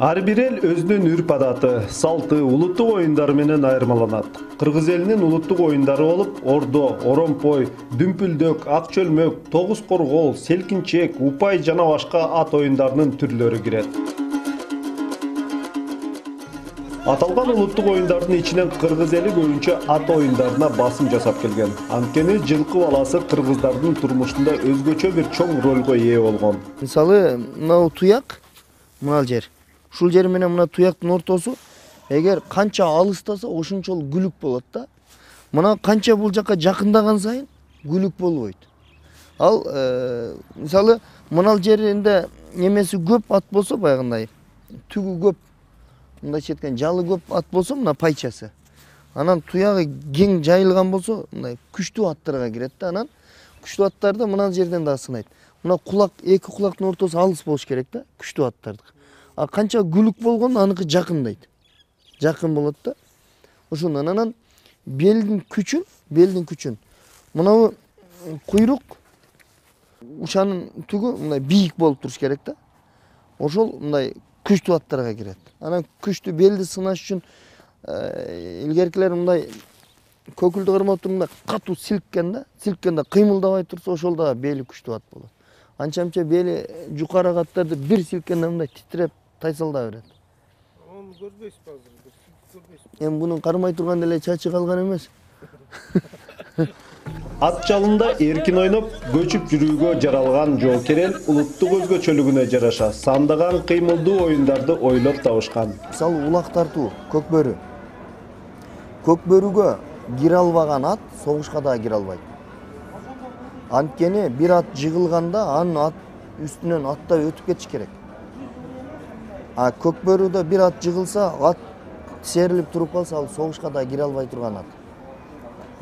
Ар бир эл өзүнүн үрп-адаты, салты, улуттук оюндары менен айырмаланат. Кыргыз элинин улуттук оюндары болуп, ордо, оромпой, дүмпүлдөк, ак чөлмөк, тогуз коргол, селкинчек, упай жана башка ат оюндарынын түрлөрү кирет. Аталган улуттук оюндардын ичинен кыргыз эли көбүнчө ат оюндарына басым жасап келген. Анткени жылкы баласы кыргыздардын турмушунда өзгөчө бир чоң ролго ээ болгон. Мисалы, мына туяк, мына жер. Ушул жер менен мына туяктын ортосу, эгер канча алыстаса, ошончолук күлүк болот да. Мына канча бул жакка жакындаган сайын күлүк болбойт. Ал мисалы, мына жеринде немеси көп ат болсо, баягындай түгү көп, мындай четкен жалы көп ат болсо, мына пайчасы. Анан туягы кең жайылган болсо, мындай күчтүү аттарга кирет да. Анан күчтүү аттарды мына жерден да сынайт. Мына кулак, эки кулактын ортосу алыс болуш керек да, күчтүү аттардыкы. А канча күлүк болгон аныкы жакындайт. Жакын болот да. Ошондон анан белдин күчүн. Мына куйрук ушанын түгү мындай бийик болуп туруш керек да. Ошол мындай күчтүү аттарга кирет. Анан күчтүү белди сынаш үчүн илгеркилер мындай көкүлдү кармап туруп мындай катуу силккенде кыймылдабай турса, ошол да бели күчтүү ат болот. Анча бели жукарак аттарды бир силккенде мындай титиреп тайсалда берет. Onu görбөйсүз азыр, көрбөйсүз. Эми мунун кармай турган эле чачы калган эмес. Ат жалында эркин ойноп, көчүп жүрүүгө жаралган жоокер эл улуттук өзгөчөлүгүнө жараша сандаган кыймылдуу оюндарды ойлоп табышкан. Мисалы, улак тартуу, көкбөрү. Көкбөрүгө кире албаган ат согушка да кире албайт. Анткени бир ат жыгылганда анын ат үстүнөн аттай өтүп кетиш керек. А көкбөрүдө бир ат жыгылса, ат тишерилип туруп калса, ал согушка да кире албай турган ат.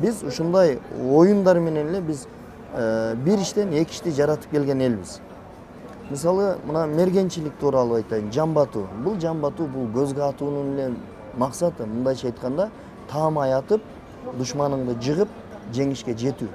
Биз ушундай оюндар менен эле биз бир иштен эки ишти жаратып келген элбиз. Мисалы, мына мергенчилик тууралуу айтайын, жамбы атуу. Бул жамбы атуу, бул көзгө атуунун эле максаты, мындайча айтканда, таамай атып, душманыңды жыгып, жеңишке жетүү.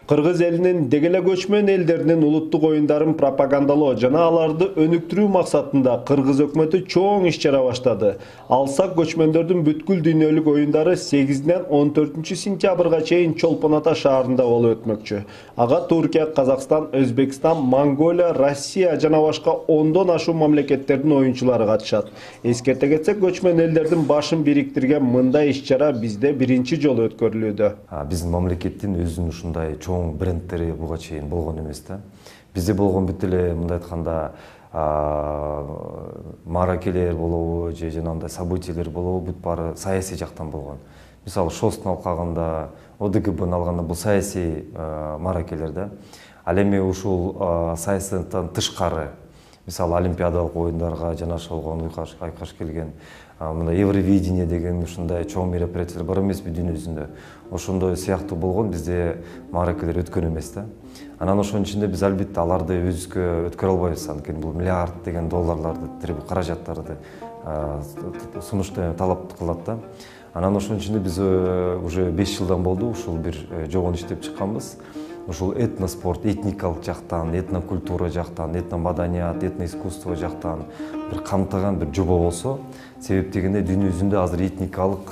Кыргыз элинин деги эле көчмөн элдеринин улуттук оюндарын пропагандалоо жана аларды өнүктүрүү максатында кыргыз өкмөтү чоң иш-чара баштады. Алсак көчмөндөрдүн бүткүл дүйнөлүк оюндары 8-ден 14-сентябрга чейин Чолпон Ата шаарында болуп өтмөкчү. Ага Туркия, Казакстан, Өзбекстан, Монголия, Россия жана башка 10дон ашуун мамлекеттердин оюнчулары катышат. Эскерте кетсек, көчмөн элдердин башын бириктирген мындай иш-чара бизде биринчи жолу өткөрүлүүдө. Биздин мамлекеттин өзүнүн ушундай чоң брендтери буга чейин болгон эмес да. Бизде болгон бүт эле мындай айтканда мааракелер болобу же жанагындай событиялер болобу, бүт баары саясий жактан болгон. Мисалы, ШОСтун алкагында, ОДКБны алганда бул саясий мааракелер да. Ал эми ушул саясаттан тышкары, мисалы, олимпиадалык оюндарга жанаша болгон айкаш келген мына Евровидение деген ушундай чоң мероприятиялар бар эмеспи дүйнө жүзүндө. Ошондой сыяктуу болгон бизде мааракелер өткөн эмес да. Анан ошонун ичинде биз албетте аларды өзүбүзгө өткөрө албайбыз, анткени бул миллиард деген долларларды, каражаттарды сунушту талап кылат да. Анан ошонун ичинде биз уже 5 жылдан болду ушул бир жобону иштеп чыкканбыз. Ушул этноспорт, этникалык жактан, этнокультура жактан, этномаданият, этноискусство жактан бир камтыган бир жобо болсо, себеп дегенде дүйнө жүзүндө азыр этникалык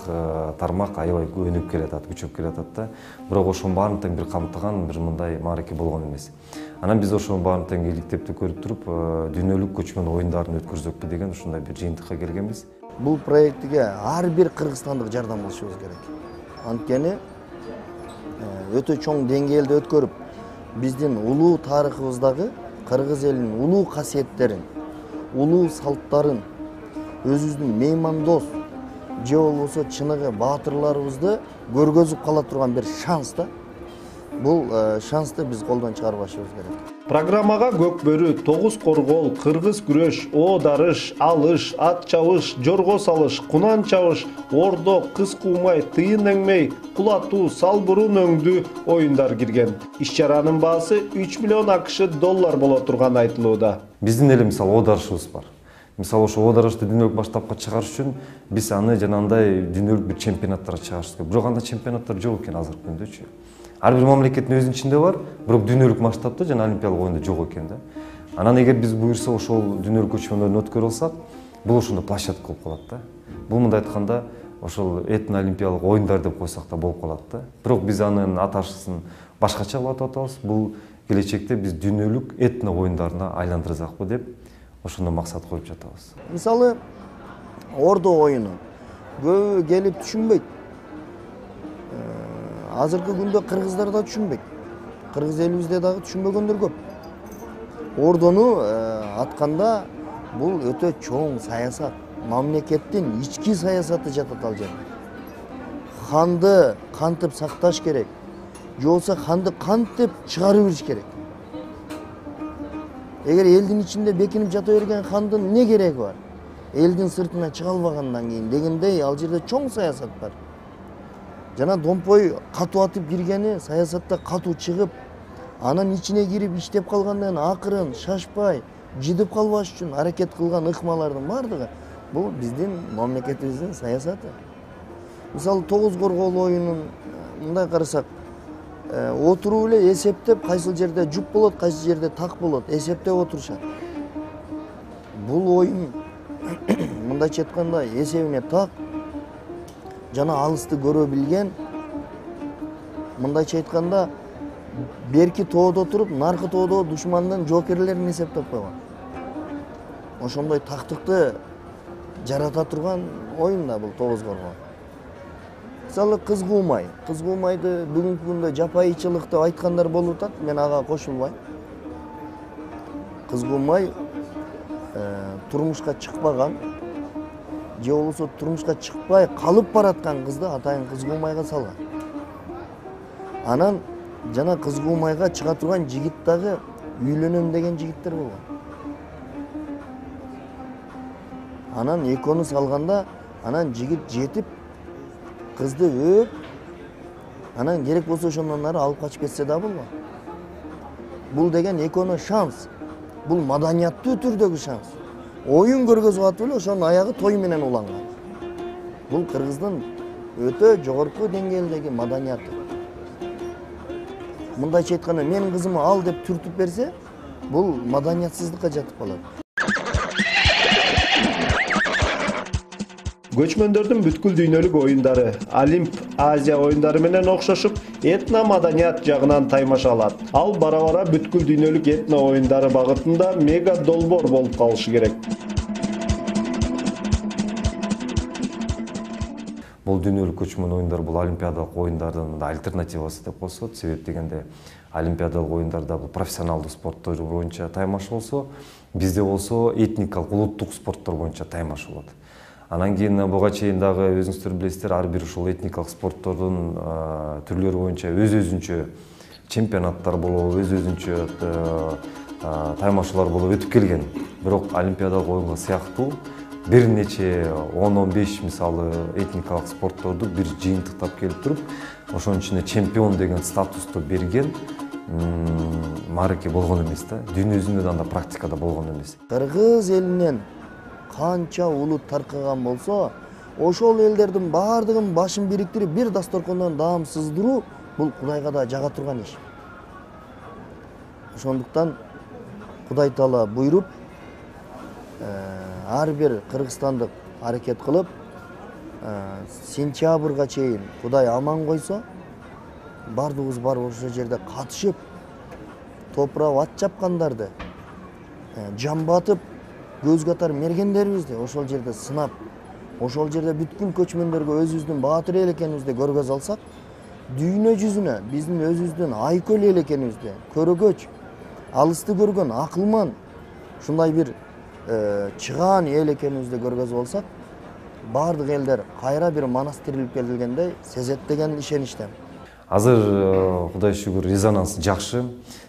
тармак аябай өнүгүп келатат, күчөп келатат да. Бирок ошонун баарын тең бир камтыган бир мындай маареке болгон эмес. Анан биз ошонун баарын тең иликтеп көрүп туруп, дүйнөлүк көчмөн оюндарын өткөрсөкпү деген ушундай бир жыйынтыкка келгенбиз. Бул проектиге ар бир кыргызстандык жардам кылышыбыз керек. Анткени өтө чоң деңгээлде өткөрүп, биздин улуу тарыхыбыздагы кыргыз элинин улуу касиеттерин, улуу салттарын, өзүбүздүн меймандос же болбосо чыныгы баатырларыбызды көргөзүп кала турган бир шанс да. Бул шансты биз колдон чыгарбашыбыз керек. Программага көкбөрү, тогуз коргол, кыргыз күрөш, дарыш, алыш, ат чабыш, жорго салыш, кунан чабыш, ордо, кыз куумай, тыйын эңмей, кул атуу, сал бурун өңдүү оюндар кирген. Иш-чаранын баасы 3 миллион АКШ доллар боло турганы айтылууда. Биздин эле мисалы дарышыбыз бар. Мисалы, ошо дарышты дүйнөлүк масштабка чыгарыш үчүн биз аны жанагындай дүйнөлүк бир чемпионаттарга чыгарышыбыз керек. Бирок андай чемпионаттар жок экен азыркы күндөчү. ар бир мамлекеттин өзүнүн ичинде бар, бирок дүйнөлүк масштабта жана олимпиадалык оюнда жок экен да. Анан эгер биз буюрса ошол дүйнөлүк көчмөндөрдүн өткөрө алсак, бул ошондо площадка болуп калат да. Бул мындай айтканда ошол этно олимпиадалык оюндар деп койсок да болуп калат да. Бирок биз анын аташысын башкача кылып атабыз. Бул келечекте биз дүйнөлүк этно оюндарына айландырсакпы деп ошондо максат коюп жатабыз. Мисалы Ордо оюну көбү келип түшүнбөйт. Азыркы күндө кыргыздар да түшүнбөйт. Кыргыз элибизде дагы түшүнбөгөндөр көп. Ордону атканда бул өтө чоң саясат. Мамлекеттин ички саясаты жатат ал жерде. Ханды кантип сакташ керек, же болбосо ханды кантип чыгарып бериш керек. Эгер элдин ичинде бекинип жата берген хандын эмне кереги бар? Элдин сыртына чыга албагандан кийин дегендей ал жерде чоң саясат бар. Жана домпой катуу атып киргени саясатта катуу чыгып, анан ичине кирип иштеп калгандан кийин акырын шашпай, жидип калбаш үчүн аракет кылган ыкмалардын бардыгы бул биздин мамлекетибиздин саясаты. Мисалы тогуз коргоолуу оюнун мындай карасак, отуруп эле эсептеп кайсыл жерде жуп болот, кайсыл жерде так болот, эсептеп отурушат. Бул оюн мындайча айтканда эсебине так жана алысты көрө билген, мындайча айтканда берки тоодо туруп, наркы тоодо душмандын жокерлерин эсептеп койгон. Ошондой тактыкты жарата турган оюн да бул тогуз коргоо. Мисалы кыз куумай. Кыз куумайды бүгүнкү күндө жапайычылык деп айткандар болуп атат. Мен ага кошулбайм. Кыз куумай турмушка чыкпаган, же болбосо турмушка чыкпай калып бараткан кызды атайын кыз куумайга салган. Анан жана кыз куумайга чыга турган жигит дагы үйлөнөм деген жигиттер болгон. Анан экөөнү салганда, анан жигит жетип кызды өп, анан керек болсо ошондон ары алып качып кетсе да болгон. Бул деген экөөнү шанс. Бул маданияттуу түрдөгү шанс. Оюн көргөзүп атып эле ошонун аягы той менен уланган. Бул Кыргыздын өтө жогорку деңгээлдеги маданияты. Мындайча айтканда, менин кызымы ал деп түртүп берсе, бул маданиятсыздыкка жатып калат. Көчмөндөрдүн бүткүл дүйнөлүк оюндары Олимп Азия оюндары менен окшошуп, этно маданият жагынан таймаша алат. Ал бара-бара бүткүл дүйнөлүк этно оюндары багытында мега долбоор болуп калышы керек. Бул дүйнөлүк көчмөн оюндар бул олимпиадалык оюндардын альтернативасы деп койсот. Себеп дегенде олимпиадалык оюндарда бул профессионалдуу спорттор боюнча таймаш болсо, бизде болсо этникалык улуттук спорттор боюнча таймаш болот. Анан кийин буга чейин дагы өзүңүздөр билесиздер, ар бир ушул этникалык спорттордун түрлөрү боюнча өз-өзүнчө чемпионаттар болуп, өз-өзүнчө таймашуулар болуп өтүп келген. Бирок олимпиадалык оюнга сыяктуу бир нече 10-15 мисалы этникалык спортторду бир жыйынтыктап келип туруп, ошонун ичинде чемпион деген статусту берген маареке болгон эмес да. Дүйнө жүзүндө да практикада болгон эмес. Кыргыз элинен канча улут таркаган болсо, ошол элдердин баардыгын башын бириктирип бир дасторкондон даам сыздыруу бул Кудайга да жага турган иш. Ошондуктан Кудай Таала буйруп, ар бир кыргызстандык аракет кылып, сентябрга чейин Кудай аман койсо, бардыгыбыз барып ошол жерде катышып, топурап ат чапкандарды, жан батып, көз катар мергендерибизди ошол жерде сынап, ошол жерде бүткүл көчмөндөргө өзүбүздүн баатыр эл экенибизди көргөзө алсак, дүйнө жүзүнө биздин өзүбүздүн айкөл эл экенибизди, көрөгөч, алысты көргөн, акылман, ушундай бир чыгаан эл экенибизди көргөзүп алсак, баардык элдер кайра бир манастирлип келгендей сезет деген ишеничтемин. Азыр Кудай шүгүр резонанс жакшы.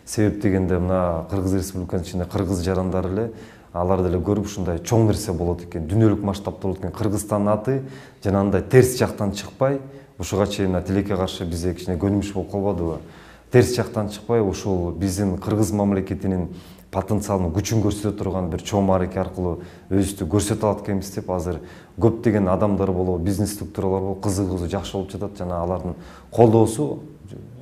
Себеп дегенде мына Кыргыз Республикасынын ичинде кыргыз жарандар эле алар деле көрүп ушундай чоң нерсе болот экен, дүйнөлүк масштабта болот экен. Кыргызстандын аты жанагындай терс жактан чыкпай, ушуга чейин тилекке каршы бизде кичине көнүмүш болуп калбадыбы? Терс жактан чыкпай, ушул биздин кыргыз мамлекетинин потенциалдын күчүн көрсөтө турган бир чоң маареке аркылуу өзүбүздү көрсөтө алат экенбиз деп азыр көптөгөн адамдар болобу, бизнес структуралар болобу кызыгуусу жакшы болуп жатат жана алардын колдоосу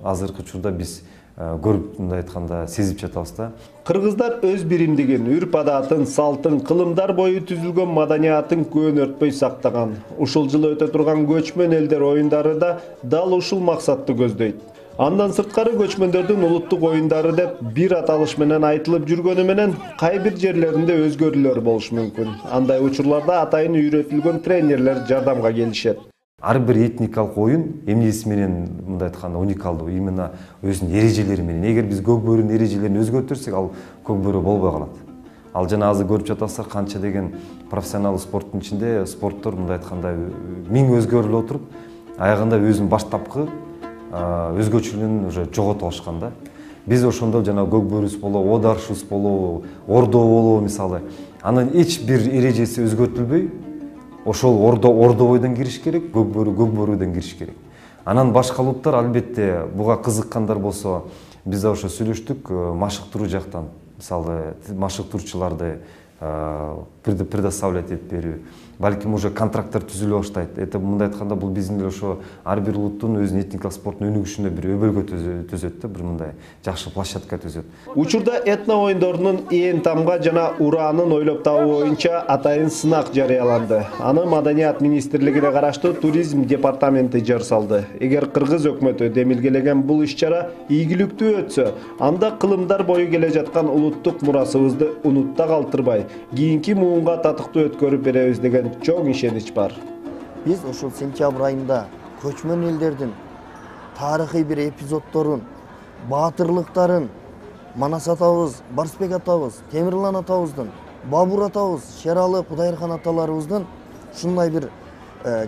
азыркы учурда биз көрүп мындай айтканда сезип жатабыз да. Кыргыздар өз биримдигин, үрп адатын, салтын, кылымдар бою түзүлгөн маданиятын көөнөртпөй сактаган. Ушул жылы өтө турган көчмөн элдер оюндары да дал ушул максатты көздөйт. Андан сырткары көчмөндөрдүн улуттук оюндары деп бир аталыш менен айтылып жүргөнү менен кай бир жерлеринде өзгөрүүлөр болушу мүмкүн. Андай учурларда атайын үйрөтүлгөн тренерлер жардамга келишет. Ар бир этникалык оюн эмнеси менен мындай айтканда уникалдуу, именно өзүнүн эрежелери менен. Эгер биз көк бөрүнүн эрежелерин өзгөртүрсөк, ал көк бөрү болбой калат. Ал жана азыр көрүп жатасыздар канча деген профессионал спорттун ичинде спорттор мындай айтканда миң өзгөрүлүп отуруп, аягында өзүнүн баштапкы өзгөчөлүгүн уже жоготуп алышкан да. Биз ошондо жана көк бөрүбүз болобу, одаршыбыз болобу, ордо болобу мисалы, анын эч бир эрежеси өзгөртүлбөй, ошол ордо бойдон кириш керек, көк бөрүдөн кириш керек. Анан башка улуттар албетте буга кызыккандар болсо, биз да ошо сүйлөштүк, машыктыруу жактан, мисалы, машыктыруучуларды предоставлять этип берүү, балким уже контракттар түзүлө баштайт. Это мындай айтканда бул биздин ошо ар бир улуттун өзүнүн этникалык спорттун өнүгүшүнө бир өбөлгө түзөт да, бир мындай жакшы площадка түзөт. Учурда этно оюндорунун ээн тамга жана ураанын ойлоп табуу боюнча атайын сынак жарыяланды. Аны Маданият министрлигине караштуу туризм департаменти жар салды. Эгер кыргыз өкмөтү демилгелеген бул иш-чара ийгиликтүү өтсө, анда кылымдар бою келе жаткан улуттук мурасыбызды унутта калтырбай, кийинки муунга татыктуу өткөрүп беребиз деген чоң ишенич бар. Биз ошол сентябрь айында көчмөн элдердин тарыхый бир эпизоддорун, баатырлыктарын Манас атабыз, Барсбек атабыз, Темирлан атабыздын, Бабур атабыз, Шералы Кудайырхан аталарыбыздын ушундай бир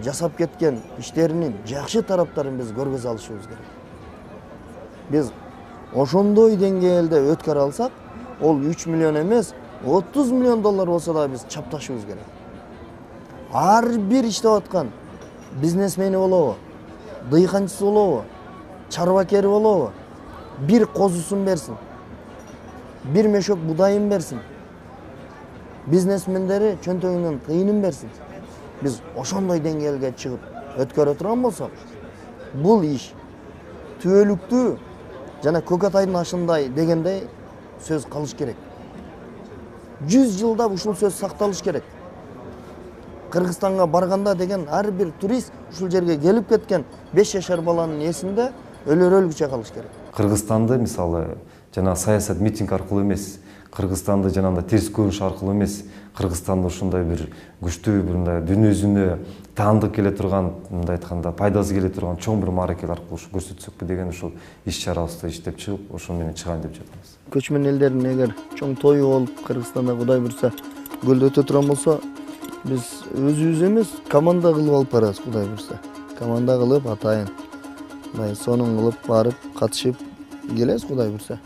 жасап кеткен иштеринин жакшы тараптарын биз көргөзө алышыбыз керек. Биз ошондой деңгээлде өткөрө алсак, ол 3 миллион эмес, 30 миллион доллар болсо да биз чапташыбыз керек. Ар бир иштеп аткан бизнесмени болобу, дыйканчысы болобу, чарбакери болобу, бир козусун берсин, бир мешок будайын берсин, бизнесмендери чөнтөгүнөн тыйынын берсин. Биз ошондой деңгээлге чыгып өткөрө турган болсок, бул иш түбөлүктүү жана көк атайдын ашындай дегендей сөз калыш керек. 100 жылдап ушул сөз сакталыш керек. Кыргызстанга барганда деген ар бир турист ушул жерге келип кеткен 5 жашар баланын эсинде өлөрөлгүчө калыш керек. Кыргызстанды мисалы жана саясат митинг аркылуу эмес, Кыргызстанды жанагындай терс көрүнүш аркылуу эмес, Кыргызстанды ушундай бир күчтүү бир мындай дүйнө жүзүнө таандык келе турган, мындай айтканда пайдасы келе турган чоң бир мааракелер аркылуу көрсөтсөкпү деген ушул иш-чарабызды иштеп чыгып, ошол менен чыгайын деп жатабыз. Көчмөн элдердин эгер чоң тою болуп Кыргызстанда Кудай буйрса көлдө өтө турган болсо, биз өзүбүз эмес, команда кылып алып барабыз Кудай буйрса. Команда кылып атайын. Мындай сонун кылып барып катышып келебиз Кудай буйрса.